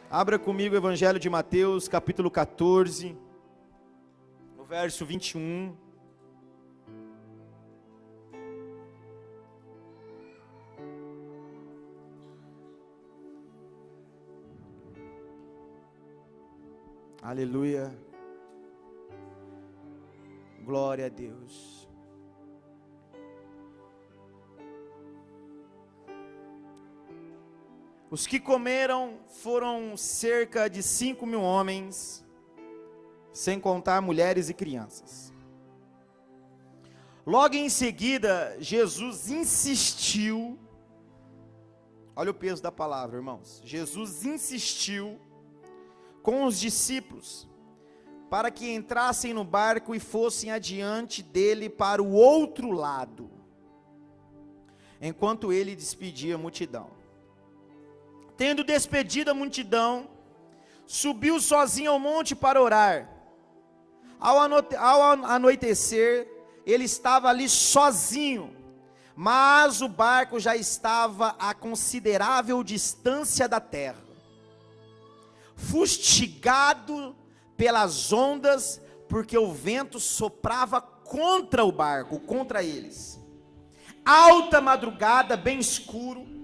Abra comigo o Evangelho de Mateus, capítulo 14, no verso 21. Aleluia. Glória a Deus. Os que comeram foram cerca de 5.000 homens, sem contar mulheres e crianças. Logo em seguida, Jesus insistiu, olha o peso da palavra, irmãos. Jesus insistiu com os discípulos, para que entrassem no barco e fossem adiante dele para o outro lado, enquanto ele despedia a multidão. Tendo despedido a multidão, subiu sozinho ao monte para orar. Ao anoitecer, ele estava ali sozinho, mas o barco já estava a considerável distância da terra, fustigado pelas ondas, porque o vento soprava contra o barco, contra eles. Alta madrugada, bem escuro,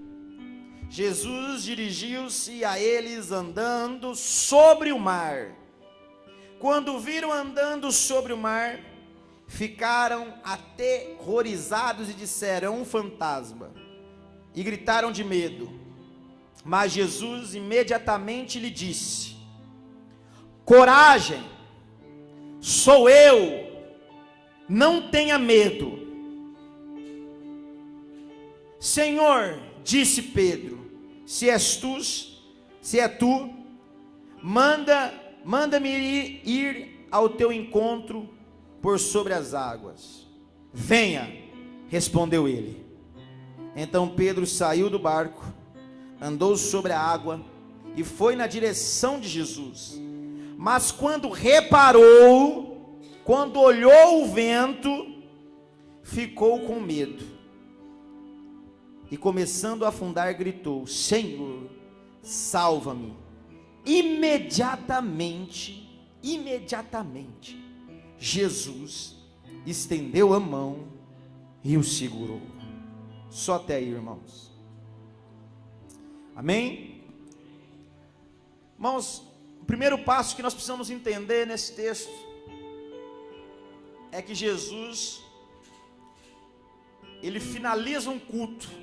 Jesus dirigiu-se a eles andando sobre o mar. Quando viram andando sobre o mar, ficaram aterrorizados e disseram: é um fantasma, e gritaram de medo. Mas Jesus imediatamente lhe disse: coragem, sou eu, não tenha medo. Senhor, disse Pedro, se é tu, manda-me ir ao teu encontro por sobre as águas. Venha, respondeu ele. Então Pedro saiu do barco, andou sobre a água e foi na direção de Jesus. Mas quando olhou o vento, ficou com medo. E começando a afundar, gritou: Senhor, salva-me. Imediatamente, Jesus estendeu a mão e o segurou. Só até aí, irmãos. Amém? Irmãos, o primeiro passo que nós precisamos entender nesse texto é que Jesus, ele finaliza um culto.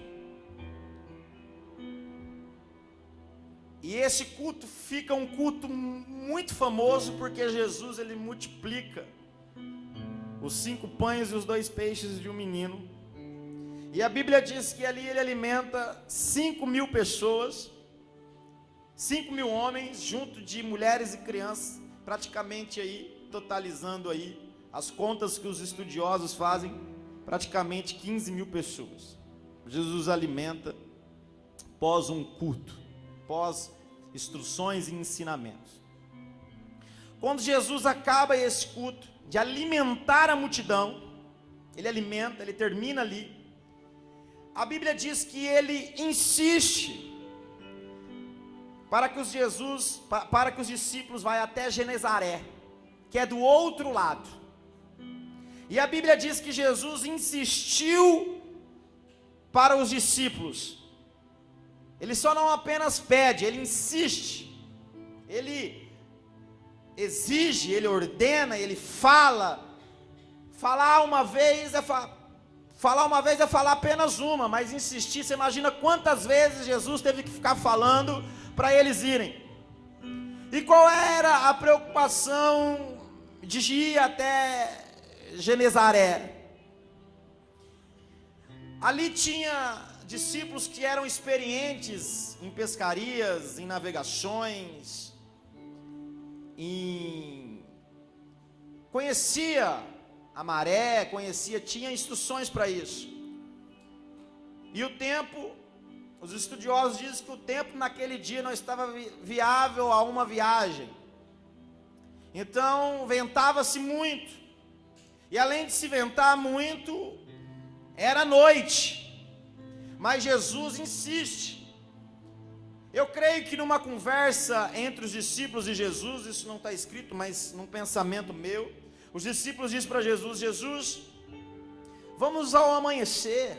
E esse culto fica um culto muito famoso, porque Jesus, ele multiplica os 5 pães e os 2 peixes de um menino. E a Bíblia diz que ali ele alimenta 5.000 pessoas, 5.000 homens, junto de mulheres e crianças, praticamente aí, totalizando aí, as contas que os estudiosos fazem, praticamente 15.000 pessoas. Jesus alimenta pós um culto, pós instruções e ensinamentos. Quando Jesus acaba esse culto de alimentar a multidão, ele alimenta, ele termina ali. A Bíblia diz que ele insiste para que os discípulos vá até Genezaré, que é do outro lado. E a Bíblia diz que Jesus insistiu para os discípulos. Ele só não apenas pede, ele insiste, ele exige, ele ordena, ele fala. Falar uma vez é falar apenas uma, mas insistir, você imagina quantas vezes Jesus teve que ficar falando para eles irem. E qual era a preocupação de ir até Genezaré? Ali tinha discípulos que eram experientes em pescarias, em navegações, conhecia a maré, tinha instruções para isso. E o tempo, os estudiosos dizem que o tempo naquele dia não estava viável a uma viagem. Então ventava-se muito, e além de se ventar muito, era noite. Mas Jesus insiste. Eu creio que numa conversa entre os discípulos e Jesus, isso não está escrito, mas num pensamento meu, os discípulos dizem para Jesus: Jesus, vamos ao amanhecer,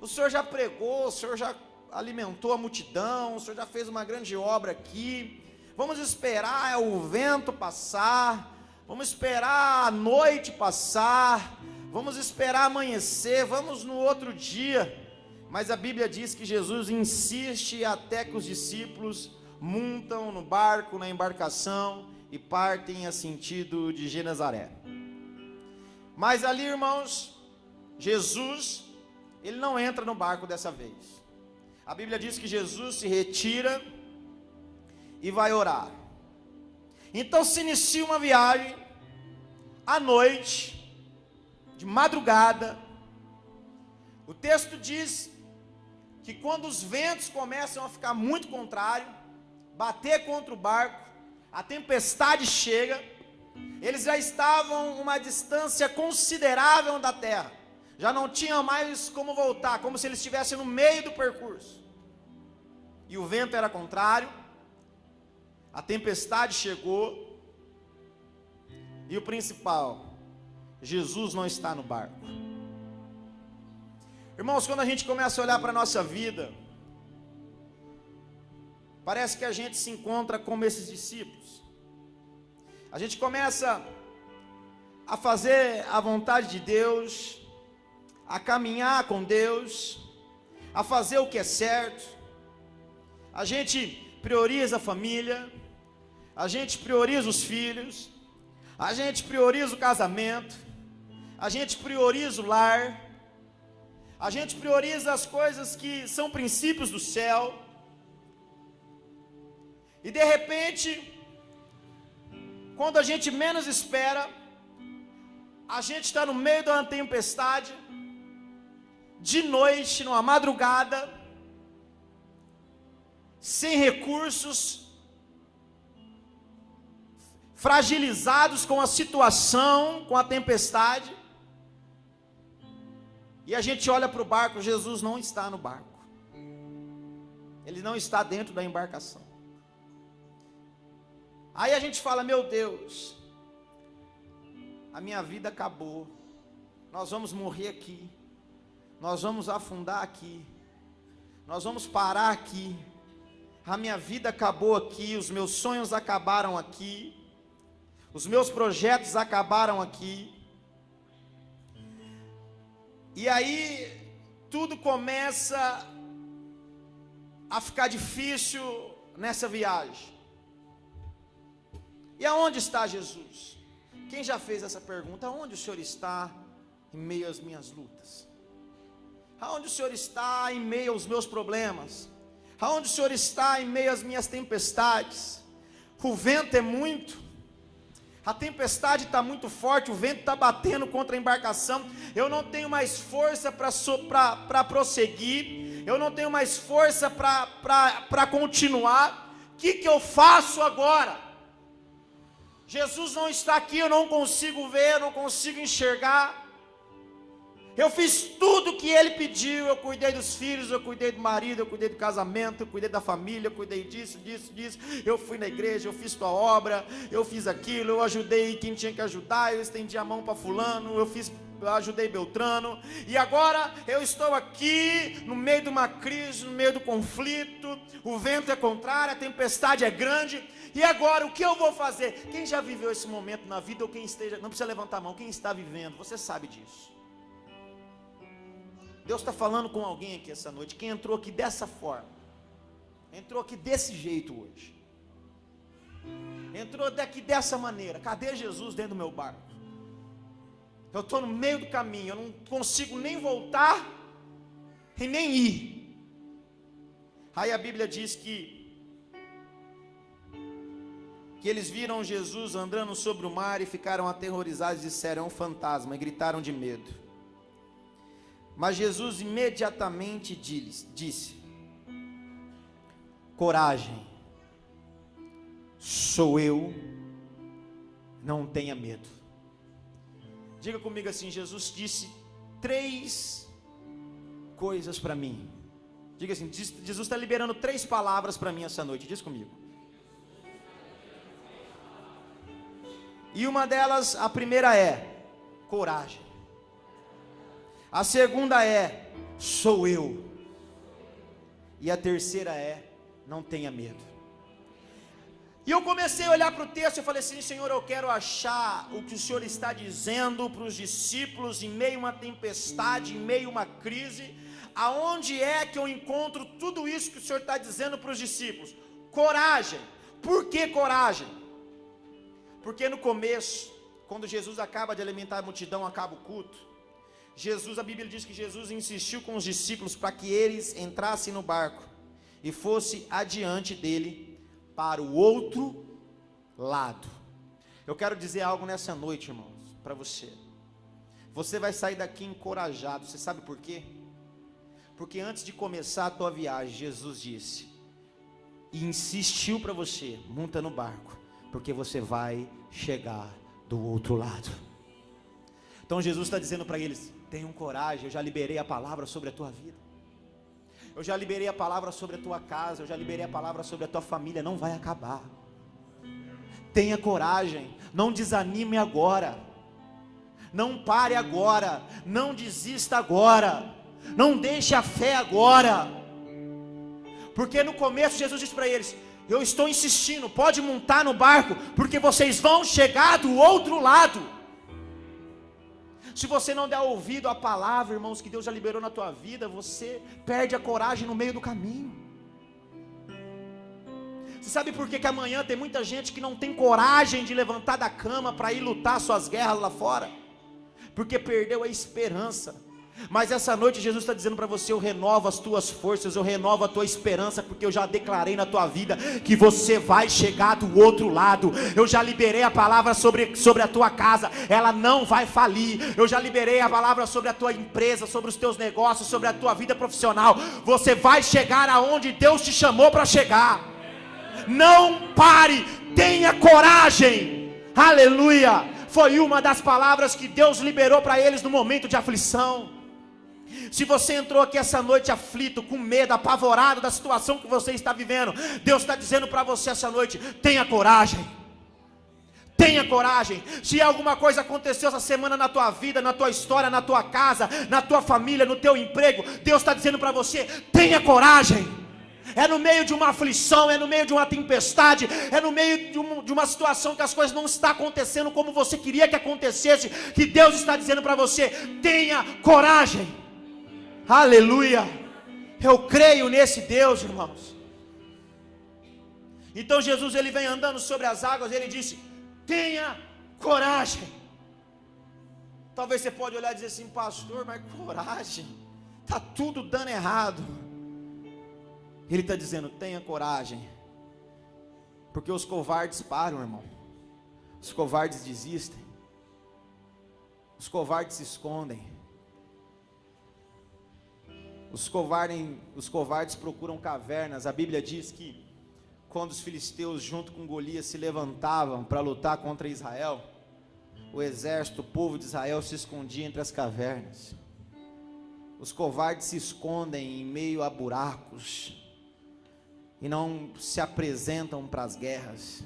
o Senhor já pregou, o Senhor já alimentou a multidão, o Senhor já fez uma grande obra aqui, vamos esperar o vento passar, vamos esperar a noite passar, vamos esperar amanhecer, vamos no outro dia. Mas a Bíblia diz que Jesus insiste até que os discípulos montam no barco, na embarcação, e partem a sentido de Genezaré. Mas ali, irmãos, Jesus, ele não entra no barco dessa vez. A Bíblia diz que Jesus se retira e vai orar. Então se inicia uma viagem, à noite, de madrugada. O texto diz que quando os ventos começam a ficar muito contrários, bater contra o barco, a tempestade chega, eles já estavam uma distância considerável da terra, já não tinham mais como voltar, como se eles estivessem no meio do percurso, e o vento era contrário, a tempestade chegou, e o principal, Jesus não está no barco. Irmãos, quando a gente começa a olhar para a nossa vida, parece que a gente se encontra como esses discípulos. A gente começa a fazer a vontade de Deus, a caminhar com Deus, a fazer o que é certo. A gente prioriza a família, a gente prioriza os filhos, a gente prioriza o casamento, a gente prioriza o lar, a gente prioriza as coisas que são princípios do céu, e de repente, quando a gente menos espera, a gente está no meio de uma tempestade, de noite, numa madrugada, sem recursos, fragilizados com a situação, com a tempestade, e a gente olha para o barco. Jesus não está no barco, ele não está dentro da embarcação. Aí a gente fala: meu Deus, a minha vida acabou, nós vamos morrer aqui, nós vamos afundar aqui, nós vamos parar aqui, a minha vida acabou aqui, os meus sonhos acabaram aqui, os meus projetos acabaram aqui. E aí tudo começa a ficar difícil nessa viagem. E aonde está Jesus? Quem já fez essa pergunta? Aonde o Senhor está em meio às minhas lutas? Aonde o Senhor está em meio aos meus problemas? Aonde o Senhor está em meio às minhas tempestades? O vento é muito, a tempestade está muito forte, o vento está batendo contra a embarcação, eu não tenho mais força para prosseguir, eu não tenho mais força para continuar. O que eu faço agora? Jesus não está aqui, eu não consigo ver, eu não consigo enxergar. Eu fiz tudo o que Ele pediu, eu cuidei dos filhos, eu cuidei do marido, eu cuidei do casamento, eu cuidei da família, eu cuidei disso, eu fui na igreja, eu fiz tua obra, eu fiz aquilo, eu ajudei quem tinha que ajudar, eu estendi a mão para fulano, eu ajudei Beltrano, e agora eu estou aqui no meio de uma crise, no meio do conflito, o vento é contrário, a tempestade é grande, e agora o que eu vou fazer? Quem já viveu esse momento na vida, ou quem esteja, não precisa levantar a mão, quem está vivendo, você sabe disso. Deus está falando com alguém aqui essa noite, quem entrou aqui dessa forma, entrou aqui desse jeito hoje, entrou daqui dessa maneira. Cadê Jesus dentro do meu barco? Eu estou no meio do caminho, eu não consigo nem voltar e nem ir. Aí a Bíblia diz que eles viram Jesus andando sobre o mar e ficaram aterrorizados e disseram: é um fantasma, e gritaram de medo. Mas Jesus imediatamente disse: coragem, sou eu, não tenha medo. Diga comigo assim: Jesus disse 3 coisas para mim. Diga assim, Jesus está liberando 3 palavras para mim essa noite, diz comigo. E uma delas, a primeira é coragem. A segunda é sou eu. E a terceira é não tenha medo. E eu comecei a olhar para o texto e falei assim, Senhor, eu quero achar o que o Senhor está dizendo para os discípulos em meio a uma tempestade, em meio a uma crise. Aonde é que eu encontro tudo isso que o Senhor está dizendo para os discípulos? Coragem. Por que coragem? Porque no começo, quando Jesus acaba de alimentar a multidão, acaba o culto, a Bíblia diz que Jesus insistiu com os discípulos para que eles entrassem no barco e fosse adiante dele para o outro lado. Eu quero dizer algo nessa noite, irmãos, para você. Você vai sair daqui encorajado. Você sabe por quê? Porque antes de começar a tua viagem, Jesus disse e insistiu para você, monta no barco, porque você vai chegar do outro lado. Então Jesus está dizendo para eles, tenham coragem, eu já liberei a palavra sobre a tua vida. Eu já liberei a palavra sobre a tua casa, eu já liberei a palavra sobre a tua família, não vai acabar. Tenha coragem, não desanime agora. Não pare agora, não desista agora. Não deixe a fé agora. Porque no começo Jesus disse para eles, eu estou insistindo, pode montar no barco, porque vocês vão chegar do outro lado. Se você não der ouvido à palavra, irmãos, que Deus já liberou na tua vida, você perde a coragem no meio do caminho. Você sabe por que amanhã tem muita gente que não tem coragem de levantar da cama para ir lutar suas guerras lá fora? Porque perdeu a esperança. Mas essa noite Jesus está dizendo para você, eu renovo as tuas forças, eu renovo a tua esperança, porque eu já declarei na tua vida que você vai chegar do outro lado. Eu já liberei a palavra sobre a tua casa, ela não vai falir. Eu já liberei a palavra sobre a tua empresa, sobre os teus negócios, sobre a tua vida profissional. Você vai chegar aonde Deus te chamou para chegar. Não pare, tenha coragem. Aleluia. Foi uma das palavras que Deus liberou para eles no momento de aflição. Se você entrou aqui essa noite aflito, com medo, apavorado da situação que você está vivendo, Deus está dizendo para você essa noite, tenha coragem. Tenha coragem. Se alguma coisa aconteceu essa semana na tua vida, na tua história, na tua casa, na tua família, no teu emprego, Deus está dizendo para você, tenha coragem. É no meio de uma aflição, é no meio de uma tempestade, é no meio de uma situação que as coisas não estão acontecendo como você queria que acontecesse, que Deus está dizendo para você, tenha coragem. Aleluia. Eu creio nesse Deus, irmãos. Então Jesus, ele vem andando sobre as águas, ele disse, tenha coragem. Talvez você pode olhar e dizer assim, pastor, mas coragem, está tudo dando errado. Ele está dizendo, tenha coragem, porque os covardes param, irmão. Os covardes desistem. Os covardes se escondem. Os covardes procuram cavernas. A Bíblia diz que quando os filisteus junto com Golias se levantavam para lutar contra Israel, o exército, o povo de Israel se escondia entre as cavernas. Os covardes se escondem em meio a buracos e não se apresentam para as guerras.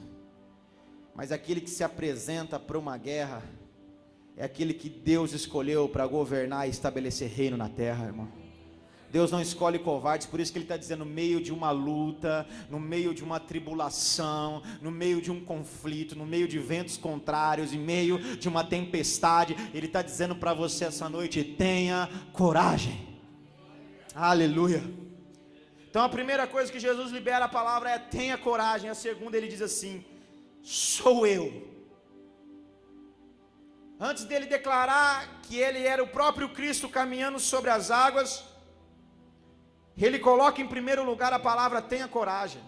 Mas aquele que se apresenta para uma guerra é aquele que Deus escolheu para governar e estabelecer reino na terra, irmão. Deus não escolhe covardes, por isso que Ele está dizendo, no meio de uma luta, no meio de uma tribulação, no meio de um conflito, no meio de ventos contrários, em meio de uma tempestade, Ele está dizendo para você essa noite, tenha coragem. Aleluia. Então a primeira coisa que Jesus libera a palavra é tenha coragem. A segunda ele diz assim, sou eu. Antes dele declarar que ele era o próprio Cristo caminhando sobre as águas, ele coloca em primeiro lugar a palavra tenha coragem.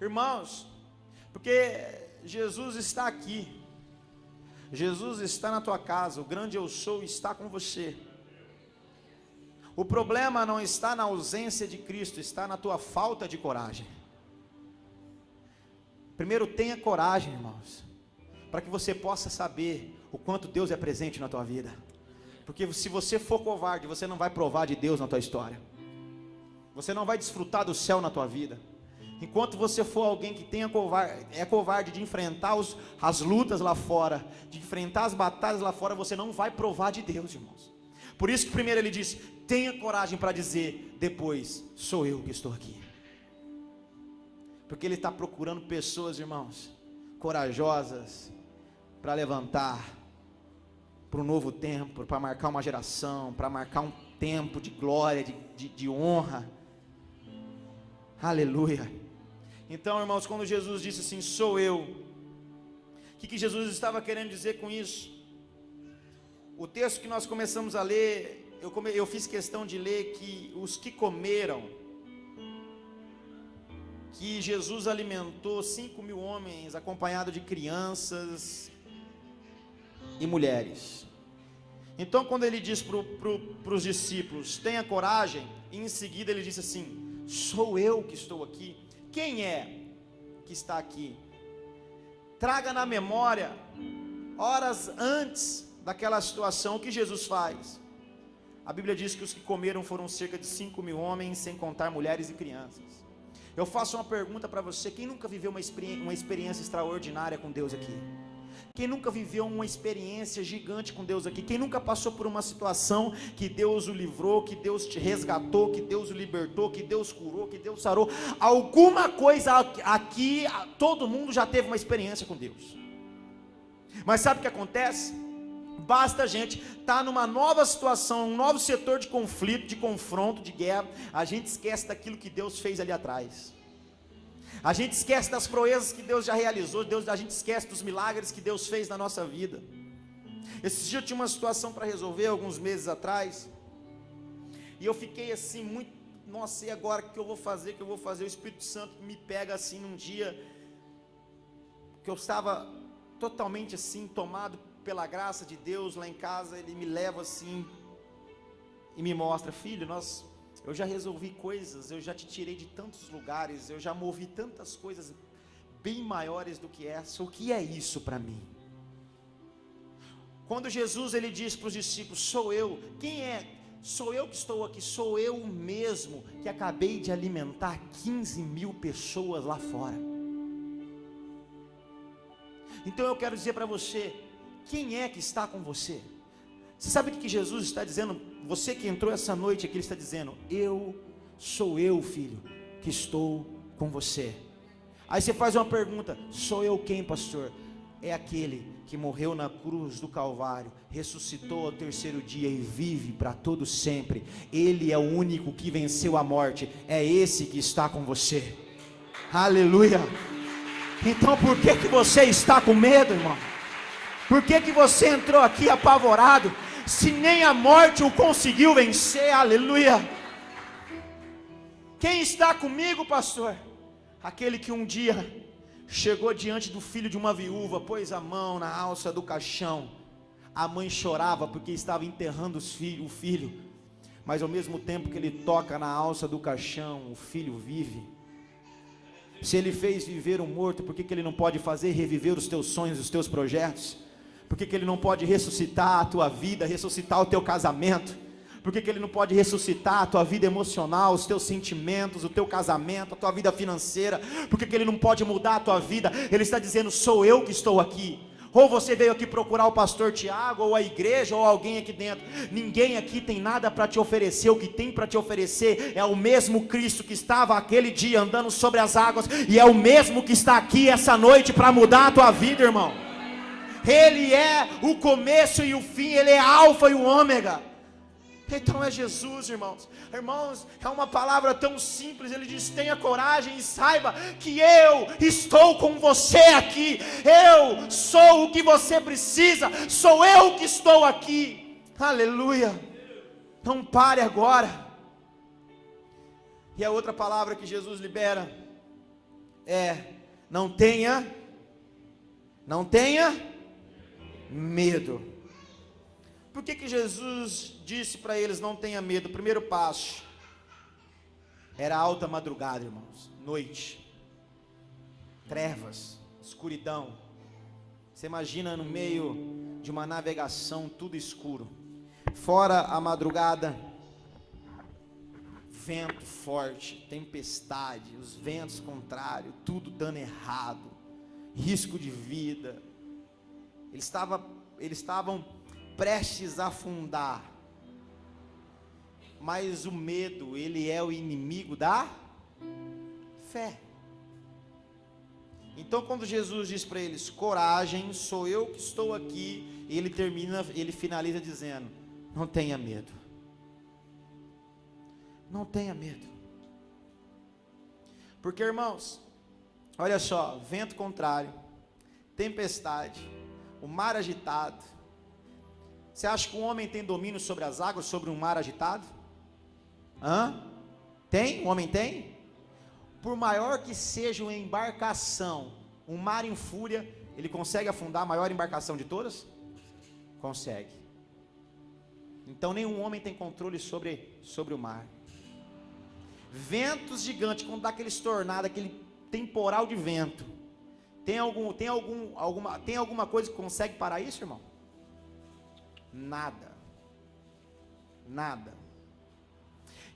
Irmãos, porque Jesus está aqui, Jesus está na tua casa, o grande eu sou está com você. O problema não está na ausência de Cristo, está na tua falta de coragem. Primeiro tenha coragem, irmãos, para que você possa saber o quanto Deus é presente na tua vida. Porque se você for covarde, você não vai provar de Deus na tua história. Você não vai desfrutar do céu na tua vida. Enquanto você for alguém que é covarde de enfrentar as lutas lá fora, de enfrentar as batalhas lá fora, você não vai provar de Deus, irmãos. Por isso que primeiro ele diz: tenha coragem para dizer, depois, sou eu que estou aqui. Porque ele está procurando pessoas, irmãos, corajosas, para levantar, para um novo tempo, para marcar uma geração, para marcar um tempo de glória, de honra. Aleluia. Então, irmãos, quando Jesus disse assim, sou eu, o que Jesus estava querendo dizer com isso? O texto que nós começamos a ler, eu fiz questão de ler que os que comeram, que Jesus alimentou 5.000 homens, acompanhado de crianças e mulheres. Então, quando ele diz para os discípulos, tenha coragem, e em seguida ele disse assim, sou eu que estou aqui. Quem é que está aqui? Traga na memória, horas antes daquela situação, o que Jesus faz. A Bíblia diz que os que comeram foram cerca de 5.000 homens, sem contar mulheres e crianças. Eu faço uma pergunta para você: quem nunca viveu uma experiência extraordinária com Deus aqui? Quem nunca viveu uma experiência gigante com Deus aqui? Quem nunca passou por uma situação que Deus o livrou, que Deus te resgatou, que Deus o libertou, que Deus curou, que Deus sarou? Alguma coisa aqui, todo mundo já teve uma experiência com Deus. Mas sabe o que acontece? Basta a gente estar numa nova situação, um novo setor de conflito, de confronto, de guerra, a gente esquece daquilo que Deus fez ali atrás. A gente esquece das proezas que Deus já realizou, a gente esquece dos milagres que Deus fez na nossa vida. Esses dias eu tinha uma situação para resolver, alguns meses atrás, e eu fiquei assim muito, nossa, e agora o que eu vou fazer, o Espírito Santo me pega assim num dia, que eu estava totalmente assim, tomado pela graça de Deus lá em casa. Ele me leva assim, e me mostra, filho, eu já resolvi coisas, eu já te tirei de tantos lugares, eu já movi tantas coisas bem maiores do que essa, o que é isso para mim? Quando Jesus ele diz para os discípulos, sou eu, quem é? Sou eu que estou aqui, sou eu mesmo, que acabei de alimentar 15.000 pessoas lá fora. Então eu quero dizer para você, quem é que está com você? Você sabe o que Jesus está dizendo? Você que entrou essa noite aqui, Ele está dizendo, sou eu, filho, que estou com você. Aí você faz uma pergunta, sou eu quem, pastor? É aquele que morreu na cruz do Calvário, ressuscitou ao terceiro dia e vive para todo sempre. Ele é o único que venceu a morte, é esse que está com você. Aleluia. Então por que você está com medo, irmão? Por que você entrou aqui apavorado, se nem a morte o conseguiu vencer? Aleluia. Quem está comigo, pastor? Aquele que um dia chegou diante do filho de uma viúva, pôs a mão na alça do caixão. A mãe chorava porque estava enterrando o filho, mas ao mesmo tempo que ele toca na alça do caixão, o filho vive. Se ele fez viver um morto, por que ele não pode fazer reviver os teus sonhos, os teus projetos? Por que ele não pode ressuscitar a tua vida, ressuscitar o teu casamento? Por que ele não pode ressuscitar a tua vida emocional, os teus sentimentos, o teu casamento, a tua vida financeira? Por que ele não pode mudar a tua vida? Ele está dizendo, sou eu que estou aqui. Ou você veio aqui procurar o pastor Tiago, ou a igreja, ou alguém aqui dentro. Ninguém aqui tem nada para te oferecer. O que tem para te oferecer é o mesmo Cristo que estava aquele dia andando sobre as águas, e é o mesmo que está aqui essa noite para mudar a tua vida, irmão. Ele é o começo e o fim, Ele é alfa e o ômega. Então é Jesus, irmãos. Irmãos, é uma palavra tão simples. Ele diz, tenha coragem e saiba que eu estou com você aqui. Eu sou o que você precisa. Sou eu que estou aqui. Aleluia. Não pare agora. E a outra palavra que Jesus libera é, não tenha medo. Por que Jesus disse para eles, não tenha medo? O primeiro passo, era alta madrugada, irmãos, noite, trevas, escuridão. Você imagina no meio de uma navegação, tudo escuro, Fora a madrugada, vento forte, tempestade, os ventos contrários, tudo dando errado, risco de vida. Eles estavam prestes a afundar. Mas o medo, ele é o inimigo da fé. Então quando Jesus diz para eles, coragem, sou eu que estou aqui, ele finaliza dizendo, não tenha medo. Não tenha medo. Porque, irmãos, olha só, vento contrário, tempestade, o mar agitado. Você acha que um homem tem domínio sobre as águas, sobre um mar agitado? Tem? O homem tem? Por maior que seja uma embarcação, um mar em fúria, ele consegue afundar a maior embarcação de todas? Consegue. Então nenhum homem tem controle sobre o mar. Ventos gigantes, quando dá aqueles tornados, aquele temporal de vento, tem alguma coisa que consegue parar isso, irmão? Nada.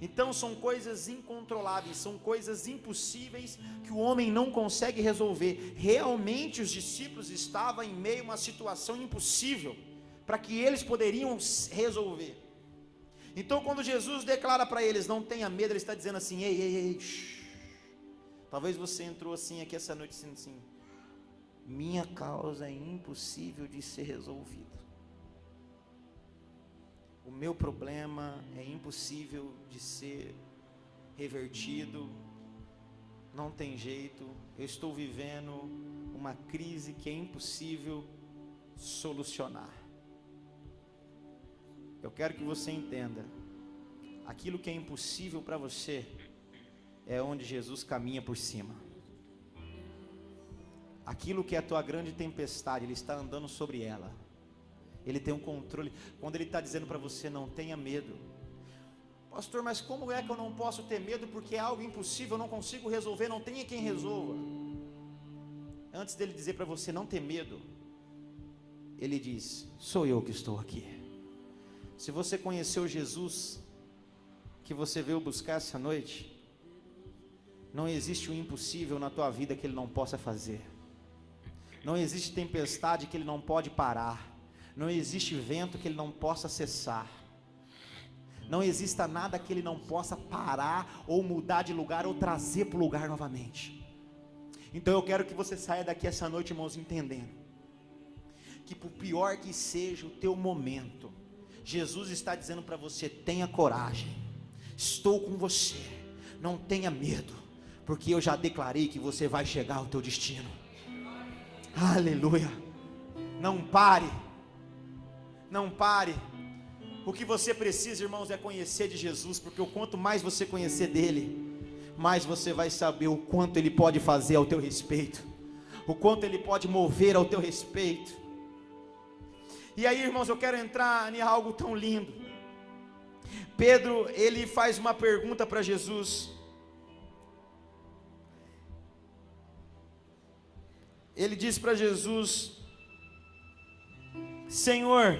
Então são coisas incontroláveis, são coisas impossíveis que o homem não consegue resolver. Realmente os discípulos estavam em meio a uma situação impossível, para que eles poderiam resolver. Então quando Jesus declara para eles, não tenha medo, ele está dizendo assim, ei, talvez você entrou assim aqui essa noite dizendo assim, minha causa é impossível de ser resolvida. O meu problema é impossível de ser revertido, não tem jeito, eu estou vivendo uma crise que é impossível solucionar. Eu quero que você entenda, aquilo que é impossível para você, é onde Jesus caminha por cima. Aquilo que é a tua grande tempestade, Ele está andando sobre ela. Ele tem um controle. Quando Ele está dizendo para você, não tenha medo. Pastor, mas como é que eu não posso ter medo? Porque é algo impossível, eu não consigo resolver, não tenha quem resolva. Antes dele dizer para você não ter medo, Ele diz, sou eu que estou aqui. Se você conheceu Jesus, que você veio buscar essa noite, não existe o impossível na tua vida que Ele não possa fazer. Não existe tempestade que Ele não pode parar. Não existe vento que Ele não possa cessar. Não exista nada que Ele não possa parar, ou mudar de lugar, ou trazer para o lugar novamente. Então eu quero que você saia daqui essa noite, irmãos, entendendo que por pior que seja o teu momento, Jesus está dizendo para você, tenha coragem, estou com você, não tenha medo, porque eu já declarei que você vai chegar ao teu destino. Aleluia. Não pare. O que você precisa, irmãos, é conhecer de Jesus, porque o quanto mais você conhecer dele, mais você vai saber o quanto Ele pode fazer ao teu respeito, o quanto Ele pode mover ao teu respeito. E aí, irmãos, eu quero entrar em algo tão lindo. Pedro, ele faz uma pergunta para Jesus. Ele diz para Jesus, Senhor,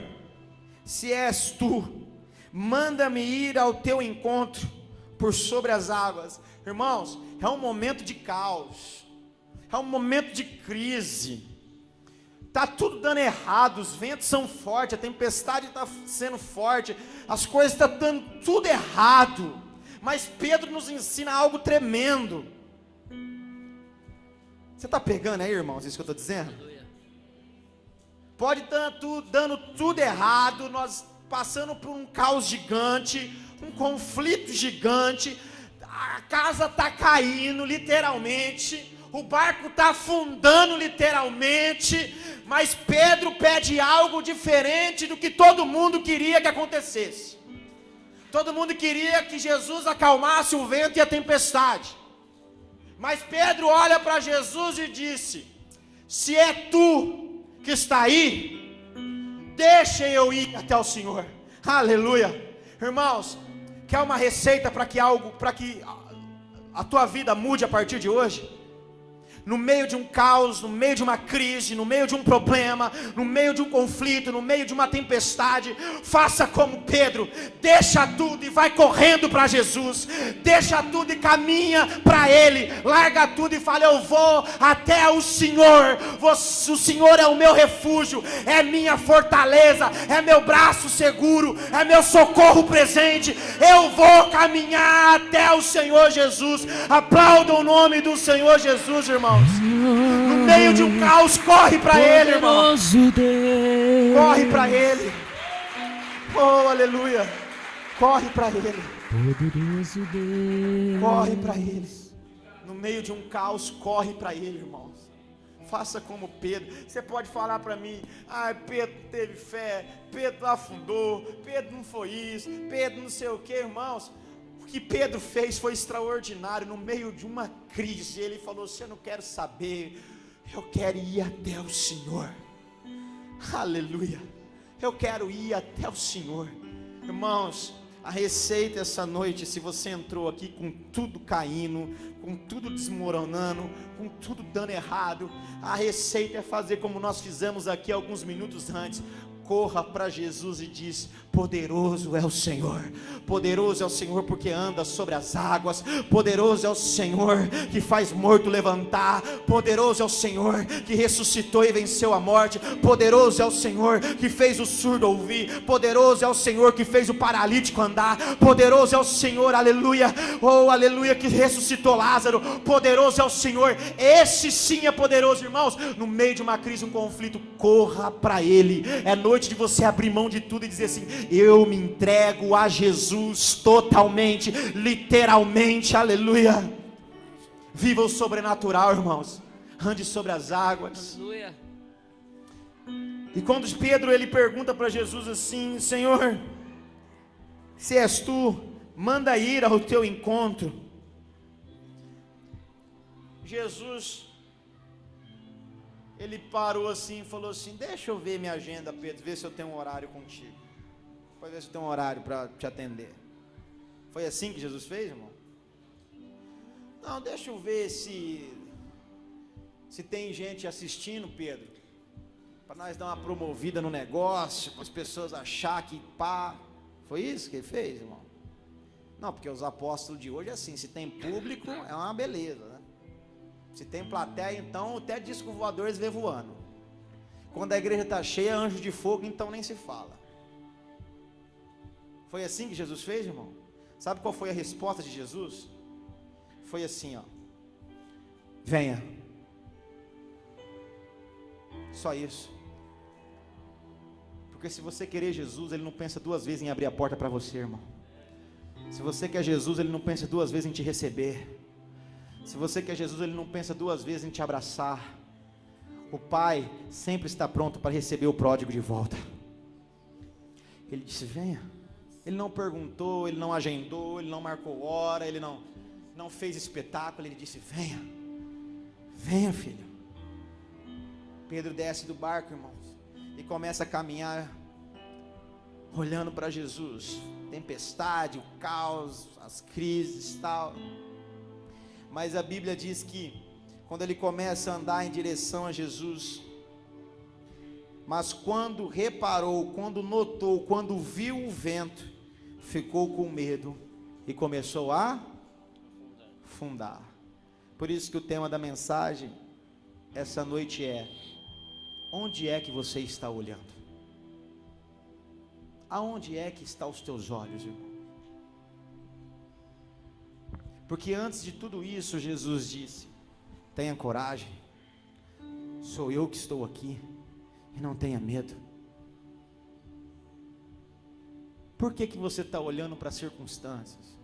se és tu, manda-me ir ao teu encontro por sobre as águas. Irmãos, é um momento de caos, é um momento de crise, está tudo dando errado, os ventos são fortes, a tempestade está sendo forte, as coisas estão dando tudo errado, mas Pedro nos ensina algo tremendo. Você está pegando aí, irmãos, isso que eu estou dizendo? Pode estar dando tudo errado, nós passando por um caos gigante, um conflito gigante, a casa está caindo literalmente, o barco está afundando literalmente, mas Pedro pede algo diferente do que todo mundo queria que acontecesse. Todo mundo queria que Jesus acalmasse o vento e a tempestade, mas Pedro olha para Jesus e disse, se é tu que está aí, deixa eu ir até o Senhor. Aleluia. Irmãos, quer uma receita para que a tua vida mude a partir de hoje? no meio de um caos, no meio de uma crise, no meio de um problema, no meio de um conflito, no meio de uma tempestade, faça como Pedro, deixa tudo e vai correndo para Jesus, deixa tudo e caminha para Ele, larga tudo e fala: eu vou até o Senhor, o Senhor é o meu refúgio, é minha fortaleza, é meu braço seguro, é meu socorro presente, eu vou caminhar até o Senhor Jesus. Aplauda o nome do Senhor Jesus, irmãos. No meio de um caos, corre para Ele, irmão. Corre para Ele. Oh, aleluia. Corre para Ele. Corre para Ele. No meio de um caos, corre para Ele, irmãos. Faça como Pedro. Você pode falar para mim: ah, Pedro teve fé, Pedro afundou, Pedro não foi isso, Pedro não sei o que, irmãos. O que Pedro fez foi extraordinário. No meio de uma crise, ele falou: eu não quero saber, eu quero ir até o Senhor. Aleluia. Eu quero ir até o Senhor. Irmãos, a receita essa noite, se você entrou aqui com tudo caindo, com tudo desmoronando, com tudo dando errado, a receita é fazer como nós fizemos aqui alguns minutos antes. Corra para Jesus e diz: poderoso é o Senhor, poderoso é o Senhor porque anda sobre as águas, poderoso é o Senhor que faz morto levantar, poderoso é o Senhor que ressuscitou e venceu a morte, poderoso é o Senhor que fez o surdo ouvir, poderoso é o Senhor que fez o paralítico andar, poderoso é o Senhor, aleluia, oh aleluia, que ressuscitou Lázaro, poderoso é o Senhor, esse sim é poderoso, irmãos. No meio de uma crise, um conflito, corra para Ele. É noite de você abrir mão de tudo e dizer assim: eu me entrego a Jesus totalmente, literalmente, aleluia. Viva o sobrenatural, irmãos. Ande sobre as águas. Aleluia. E quando Pedro ele pergunta para Jesus assim: Senhor, se és tu, manda ir ao teu encontro. Jesus, ele parou assim e falou assim: deixa eu ver minha agenda, Pedro, ver se eu tenho um horário contigo. Pode ver se eu tenho um horário para te atender. Foi assim que Jesus fez, irmão? Não, deixa eu ver se tem gente assistindo, Pedro, para nós dar uma promovida no negócio, para as pessoas achar que pá. Foi isso que ele fez, irmão? Não, porque os apóstolos de hoje é assim: se tem público é uma beleza, né? Se tem plateia, então até disco voador eles vê voando. Quando a igreja está cheia, anjo de fogo, então nem se fala. Foi assim que Jesus fez, irmão? Sabe qual foi a resposta de Jesus? Foi assim, ó: venha. Só isso. Porque se você querer Jesus, Ele não pensa duas vezes em abrir a porta para você, irmão. Se você quer Jesus, Ele não pensa duas vezes em te receber. Se você quer Jesus, Ele não pensa duas vezes em te abraçar. O Pai sempre está pronto para receber o pródigo de volta. Ele disse: venha. Ele não perguntou, Ele não agendou, Ele não marcou hora, Ele não fez espetáculo. Ele disse: venha. Venha, filho. Pedro desce do barco, irmãos, e começa a caminhar olhando para Jesus. Tempestade, o caos, as crises, tal. Mas a Bíblia diz que quando ele começa a andar em direção a Jesus, mas quando reparou, quando notou, quando viu o vento, ficou com medo e começou a afundar. Por isso que o tema da mensagem essa noite é: onde é que você está olhando? Aonde é que estão os teus olhos, irmão? Porque antes de tudo isso, Jesus disse: tenha coragem, sou eu que estou aqui, e não tenha medo. Por que você está olhando para as circunstâncias?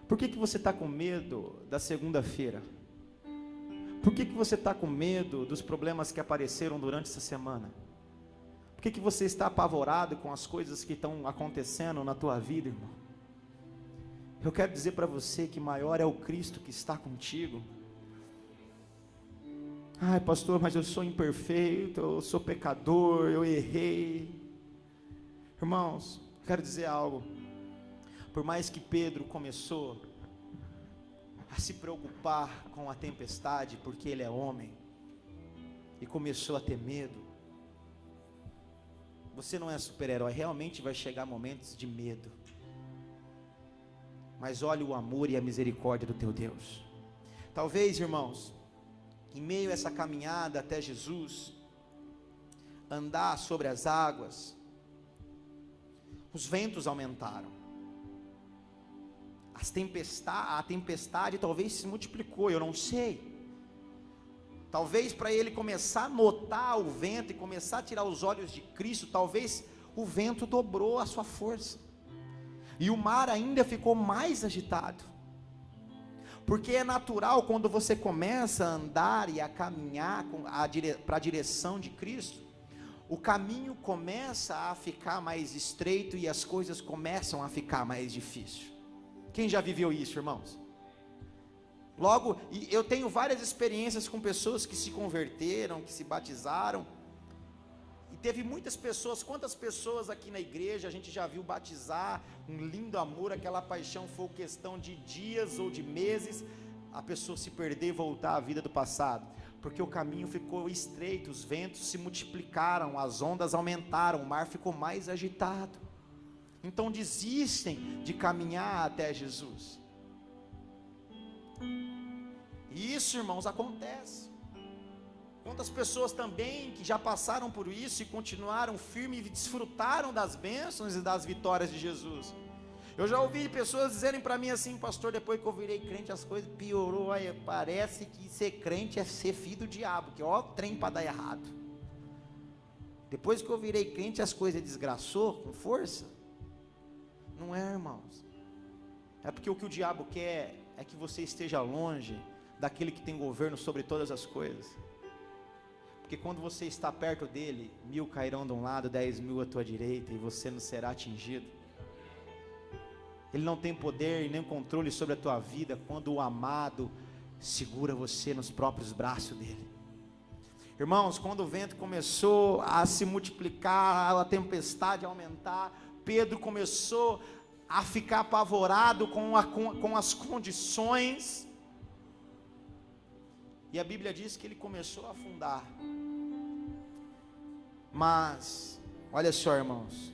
Por que você está com medo da segunda-feira? Por que você está com medo dos problemas que apareceram durante essa semana? Por que você está apavorado com as coisas que estão acontecendo na tua vida, irmão? Eu quero dizer para você que maior é o Cristo que está contigo. Ai, pastor, mas eu sou imperfeito, eu sou pecador, eu errei. Irmãos, quero dizer algo. Por mais que Pedro começou a se preocupar com a tempestade, porque ele é homem, e começou a ter medo. Você não é super-herói, realmente vai chegar momentos de medo, mas olha o amor e a misericórdia do teu Deus. Talvez, irmãos, em meio a essa caminhada até Jesus, andar sobre as águas, os ventos aumentaram, a tempestade talvez se multiplicou, eu não sei. Talvez para ele começar a notar o vento e começar a tirar os olhos de Cristo, talvez o vento dobrou a sua força, e o mar ainda ficou mais agitado, porque é natural quando você começa a andar e a caminhar para a direção de Cristo, o caminho começa a ficar mais estreito e as coisas começam a ficar mais difíceis. Quem já viveu isso, irmãos? Logo, eu tenho várias experiências com pessoas que se converteram, que se batizaram, e teve muitas pessoas, quantas pessoas aqui na igreja a gente já viu batizar, um lindo amor, aquela paixão foi questão de dias ou de meses, a pessoa se perder e voltar à vida do passado, porque o caminho ficou estreito, os ventos se multiplicaram, as ondas aumentaram, o mar ficou mais agitado, então desistem de caminhar até Jesus. E isso, irmãos, acontece. Quantas pessoas também que já passaram por isso e continuaram firmes e desfrutaram das bênçãos e das vitórias de Jesus. Eu já ouvi pessoas dizerem para mim assim: pastor, depois que eu virei crente as coisas piorou, aí parece que ser crente é ser filho do diabo, que ó, trem para dar errado. Depois que eu virei crente as coisas desgraçou com força. Não é, irmãos, é porque o que o diabo quer é que você esteja longe daquele que tem governo sobre todas as coisas, porque quando você está perto dele, 1000 cairão de um lado, 10.000 à tua direita, e você não será atingido. Ele não tem poder e nem controle sobre a tua vida, quando o amado segura você nos próprios braços dele. Irmãos, quando o vento começou a se multiplicar, a tempestade a aumentar, Pedro começou a ficar apavorado com as condições, e a Bíblia diz que ele começou a afundar. Mas, olha só, irmãos,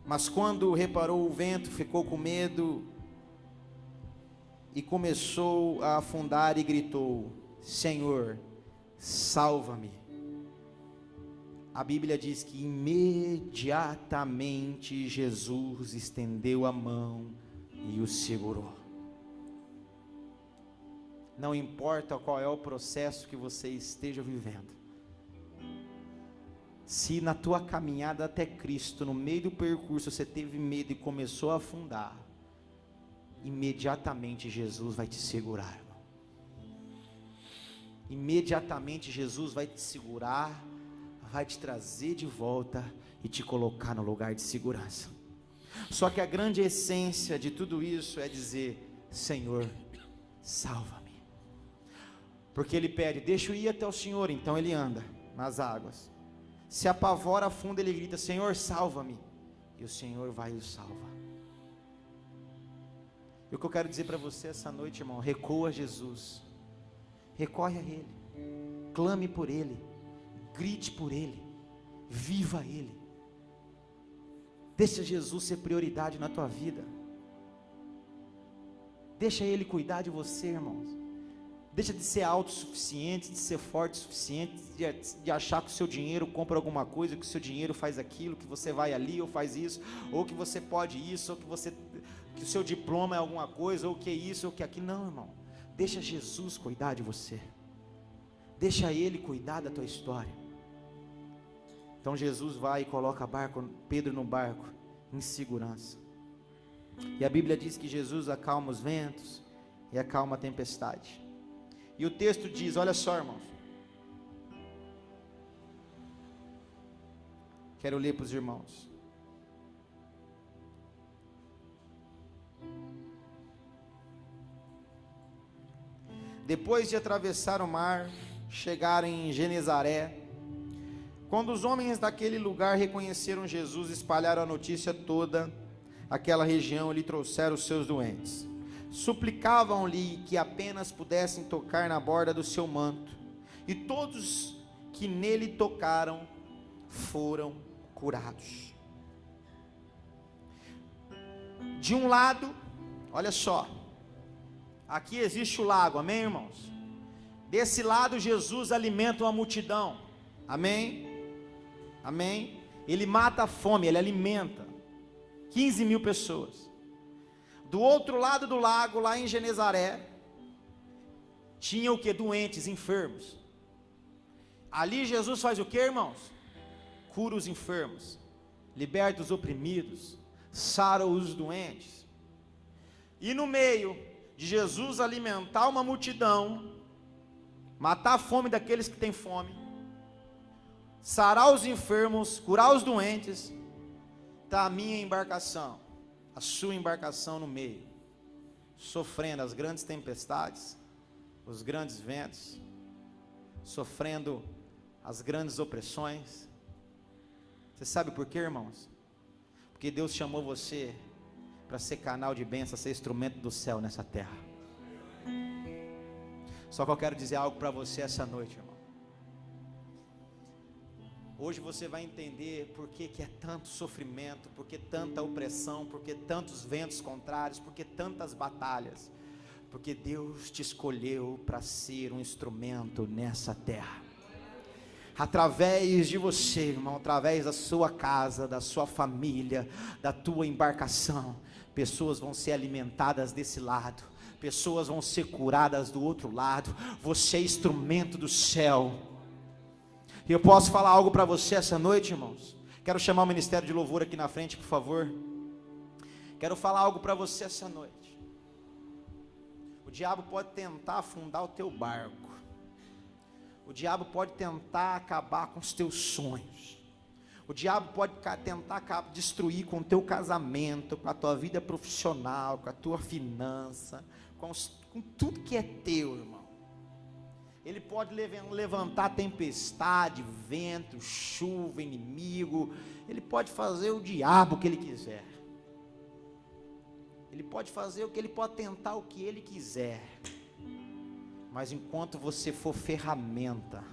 mas quando reparou o vento, ficou com medo, e começou a afundar e gritou: Senhor, salva-me. A Bíblia diz que imediatamente Jesus estendeu a mão e o segurou. Não importa qual é o processo que você esteja vivendo, se na tua caminhada até Cristo, no meio do percurso você teve medo e começou a afundar, imediatamente Jesus vai te segurar, irmão. Imediatamente Jesus vai te segurar, vai te trazer de volta e te colocar no lugar de segurança. Só que a grande essência de tudo isso é dizer: Senhor, salva-me. Porque ele pede: deixa eu ir até o Senhor. Então ele anda nas águas, se apavora, afunda, ele grita: Senhor, salva-me. E o Senhor vai e o salva. E o que eu quero dizer para você essa noite, irmão: recua a Jesus, recorre a Ele, clame por Ele, grite por Ele, viva Ele. Deixa Jesus ser prioridade na tua vida. Deixa Ele cuidar de você, irmãos. Deixa de ser autossuficiente, de ser forte o suficiente, de achar que o seu dinheiro compra alguma coisa, que o seu dinheiro faz aquilo, que você vai ali ou faz isso, ou que você pode isso, ou que o seu diploma é alguma coisa, ou que isso, ou que aquilo. Não, irmão. Deixa Jesus cuidar de você. Deixa Ele cuidar da tua história. Então Jesus vai e coloca Pedro no barco, em segurança. E a Bíblia diz que Jesus acalma os ventos e acalma a tempestade. E o texto diz, olha só, irmãos, quero ler para os irmãos. Depois de atravessar o mar, chegaram em Genezaré. Quando os homens daquele lugar reconheceram Jesus, espalharam a notícia toda, aquela região lhe trouxeram os seus doentes. Suplicavam-lhe que apenas pudessem tocar na borda do seu manto, e todos que nele tocaram foram curados. De um lado, olha só, aqui existe o lago, amém, irmãos? Desse lado Jesus alimenta uma multidão, amém? Amém? Ele mata a fome, ele alimenta 15 mil pessoas. Do outro lado do lago, lá em Genezaré, tinha o que? Doentes, enfermos. Ali Jesus faz o que, irmãos? Cura os enfermos, liberta os oprimidos, sara os doentes. E no meio de Jesus alimentar uma multidão, matar a fome daqueles que têm fome, sarar os enfermos, curar os doentes, está a minha embarcação, a sua embarcação no meio, sofrendo as grandes tempestades, os grandes ventos, sofrendo as grandes opressões. Você sabe por quê, irmãos? Porque Deus chamou você para ser canal de bênção, ser instrumento do céu nessa terra. Só que eu quero dizer algo para você essa noite, irmão. Hoje você vai entender por que é tanto sofrimento, por que tanta opressão, por que tantos ventos contrários, por que tantas batalhas. Porque Deus te escolheu para ser um instrumento nessa terra. Através de você, irmão, através da sua casa, da sua família, da tua embarcação, pessoas vão ser alimentadas desse lado, pessoas vão ser curadas do outro lado. Você é instrumento do céu. E eu posso falar algo para você essa noite, irmãos? Quero chamar o ministério de louvor aqui na frente, por favor. Quero falar algo para você essa noite. O diabo pode tentar afundar o teu barco. O diabo pode tentar acabar com os teus sonhos. O diabo pode tentar destruir com o teu casamento, com a tua vida profissional, com a tua finança, com tudo que é teu, irmão. Ele pode levantar tempestade, vento, chuva, inimigo. Ele pode fazer o diabo que ele quiser. Ele pode fazer o que ele pode tentar o que ele quiser. Mas enquanto você for ferramenta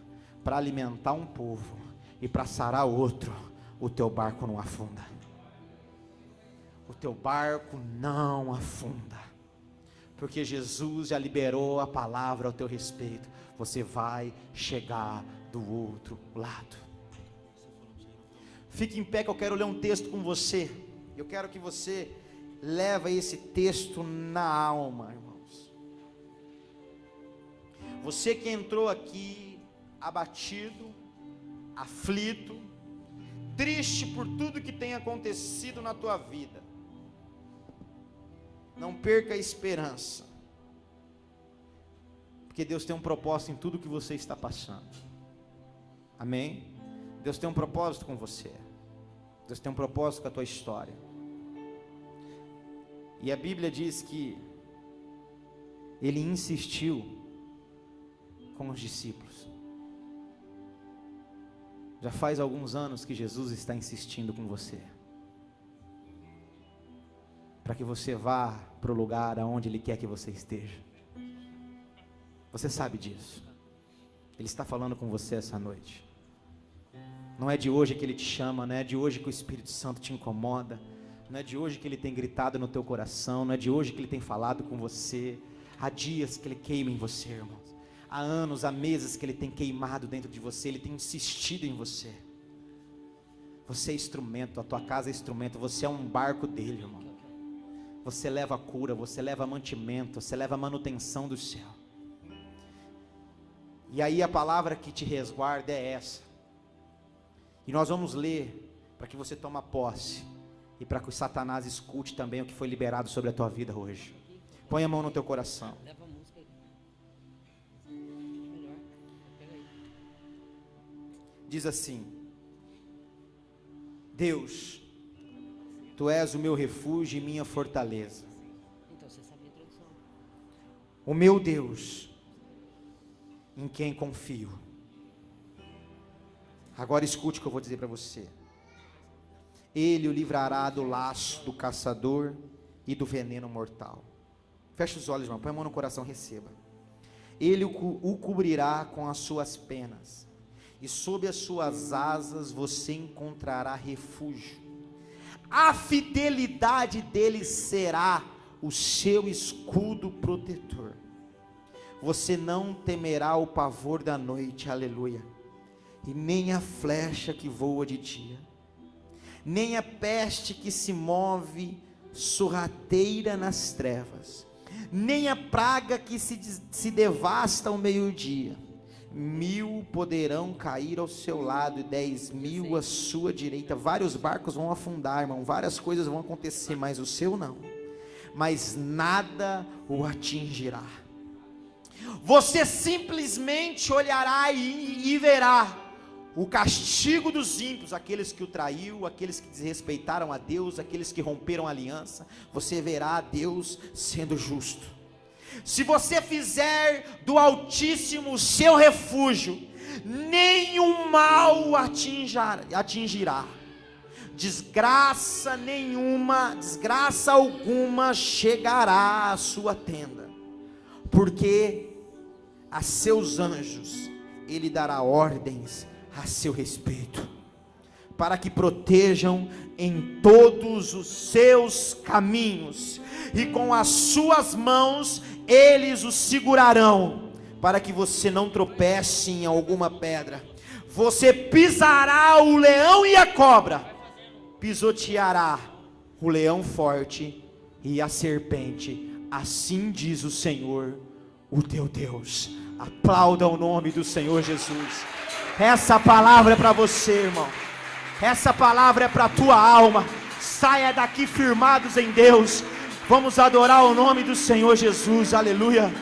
para alimentar um povo e para sarar outro, o teu barco não afunda. O teu barco não afunda. Porque Jesus já liberou a palavra ao teu respeito. Você vai chegar do outro lado. Fique em pé que eu quero ler um texto com você. Eu quero que você leve esse texto na alma, irmãos. Você que entrou aqui abatido, aflito, triste por tudo que tem acontecido na tua vida, não perca a esperança, porque Deus tem um propósito em tudo que você está passando. Amém? Deus tem um propósito com você. Deus tem um propósito com a tua história. E a Bíblia diz que Ele insistiu com os discípulos. Já faz alguns anos que Jesus está insistindo com você, para que você vá para o lugar aonde Ele quer que você esteja. Você sabe disso. Ele está falando com você essa noite. Não é de hoje que Ele te chama, não é de hoje que o Espírito Santo te incomoda, não é de hoje que Ele tem gritado no teu coração, não é de hoje que Ele tem falado com você. Há dias que Ele queima em você, irmãos. Há anos, há meses que Ele tem queimado dentro de você, Ele tem insistido em você. Você é instrumento, a tua casa é instrumento, você é um barco dele, irmão. Você leva cura, você leva mantimento, você leva manutenção do céu. E aí a palavra que te resguarda é essa. E nós vamos ler para que você tome posse e para que o Satanás escute também o que foi liberado sobre a tua vida hoje. Põe a mão no teu coração. Diz assim: Deus, Tu és o meu refúgio e minha fortaleza. O meu Deus, em quem confio. Agora escute o que eu vou dizer para você. Ele o livrará do laço do caçador e do veneno mortal. Feche os olhos, irmão, põe a mão no coração, receba. Ele o cobrirá com as suas penas, e sob as suas asas você encontrará refúgio. A fidelidade dele será o seu escudo protetor. Você não temerá o pavor da noite, aleluia, e nem a flecha que voa de dia, nem a peste que se move sorrateira nas trevas, nem a praga que se devasta ao meio-dia. 1000 poderão cair ao seu lado e 10.000 à sua direita. Vários barcos vão afundar, irmão, várias coisas vão acontecer, mas o seu não. Mas nada o atingirá. Você simplesmente olhará e verá o castigo dos ímpios, aqueles que o traiu, aqueles que desrespeitaram a Deus, aqueles que romperam a aliança. Você verá Deus sendo justo. Se você fizer do Altíssimo o seu refúgio, nenhum mal o atingirá. Desgraça alguma chegará à sua tenda, porque a seus anjos ele dará ordens a seu respeito, para que protejam em todos os seus caminhos, e com as suas mãos eles o segurarão, para que você não tropece em alguma pedra. Você pisará o leão e a cobra, pisoteará o leão forte e a serpente. Assim diz o Senhor, o teu Deus. Aplauda o nome do Senhor Jesus. Essa palavra é para você, irmão. Essa palavra é para a tua alma. Saia daqui firmados em Deus. Vamos adorar o nome do Senhor Jesus. Aleluia.